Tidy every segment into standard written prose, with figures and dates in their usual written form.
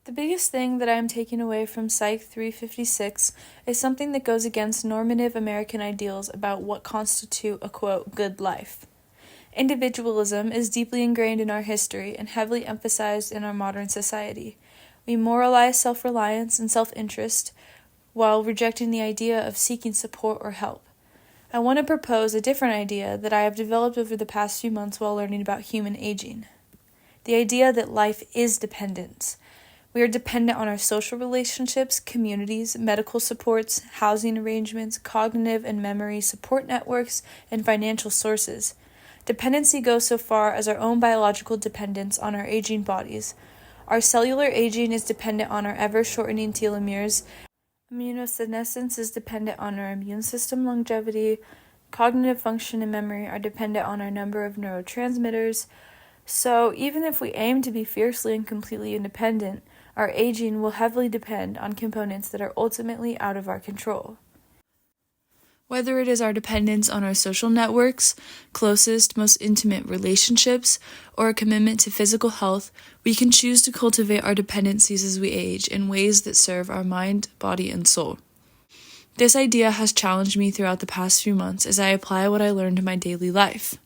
The biggest thing that I am taking away from Psych 356 is something that goes against normative American ideals about what constitute a quote, good life. Individualism is deeply ingrained in our history and heavily emphasized in our modern society. We moralize self-reliance and self-interest while rejecting the idea of seeking support or help. I want to propose a different idea that I have developed over the past few months while learning about human aging. The idea that life is dependence. We are dependent on our social relationships, communities, medical supports, housing arrangements, cognitive and memory support networks, and financial sources. Dependency goes so far as our own biological dependence on our aging bodies. Our cellular aging is dependent on our ever-shortening telomeres. Immunosenescence is dependent on our immune system longevity. Cognitive function and memory are dependent on our number of neurotransmitters. So even if we aim to be fiercely and completely independent, our aging will heavily depend on components that are ultimately out of our control. Whether it is our dependence on our social networks, closest, most intimate relationships, or a commitment to physical health, we can choose to cultivate our dependencies as we age in ways that serve our mind, body, and soul. This idea has challenged me throughout the past few months as I apply what I learned in my daily life.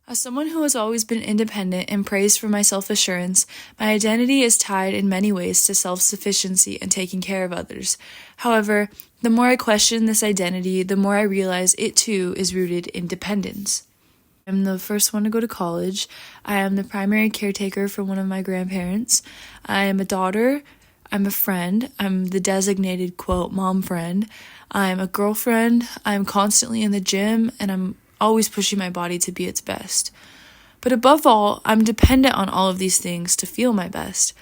As someone who has always been independent and praised for my self-assurance, my identity is tied in many ways to self-sufficiency and taking care of others. However, the more I question this identity, the more I realize it too is rooted in dependence. I'm the first one to go to college. I am the primary caretaker for one of my grandparents. I am a daughter. I'm a friend. I'm the designated, quote, mom friend. I'm a girlfriend. I'm constantly in the gym, and I'm always pushing my body to be its best. But above all, I'm dependent on all of these things to feel my best.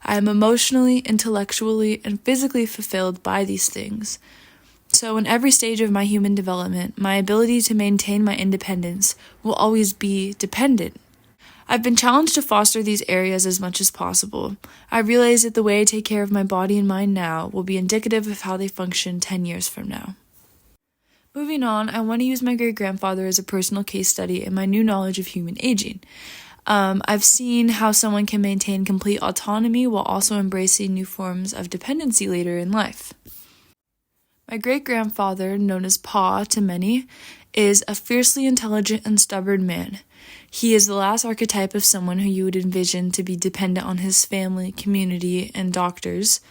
I am emotionally, intellectually, and physically fulfilled by these things. So in every stage of my human development, my ability to maintain my independence will always be dependent. I've been challenged to foster these areas as much as possible. I realize that the way I take care of my body and mind now will be indicative of how they function 10 years from now. Moving on, I want to use my great-grandfather as a personal case study in my new knowledge of human aging. I've seen how someone can maintain complete autonomy while also embracing new forms of dependency later in life. My great-grandfather, known as Pa to many, is a fiercely intelligent and stubborn man. He is the last archetype of someone who you would envision to be dependent on his family, community, and doctors.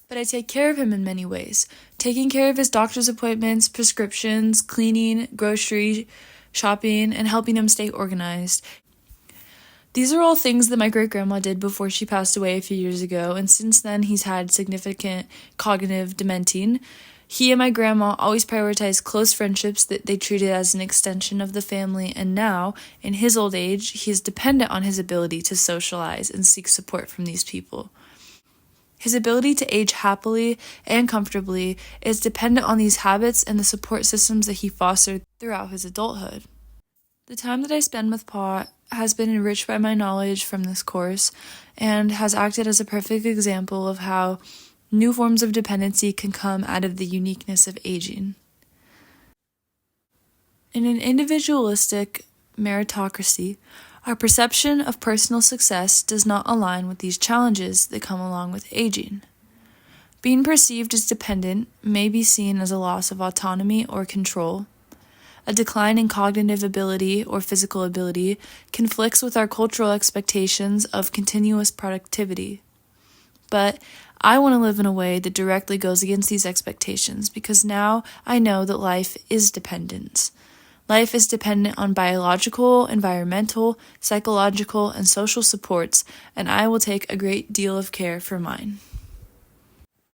But I take care of him in many ways, taking care of his doctor's appointments, prescriptions, cleaning, grocery shopping, and helping him stay organized. These are all things that my great-grandma did before she passed away a few years ago, and since then he's had significant cognitive dementing. He and my grandma always prioritized close friendships that they treated as an extension of the family, and now, in his old age, he is dependent on his ability to socialize and seek support from these people. His ability to age happily and comfortably is dependent on these habits and the support systems that he fostered throughout his adulthood. The time that I spend with Pa has been enriched by my knowledge from this course and has acted as a perfect example of how new forms of dependency can come out of the uniqueness of aging. In an individualistic meritocracy, our perception of personal success does not align with these challenges that come along with aging. Being perceived as dependent may be seen as a loss of autonomy or control. A decline in cognitive ability or physical ability conflicts with our cultural expectations of continuous productivity. But I want to live in a way that directly goes against these expectations because now I know that life is dependence. Life is dependent on biological, environmental, psychological, and social supports, and I will take a great deal of care for mine.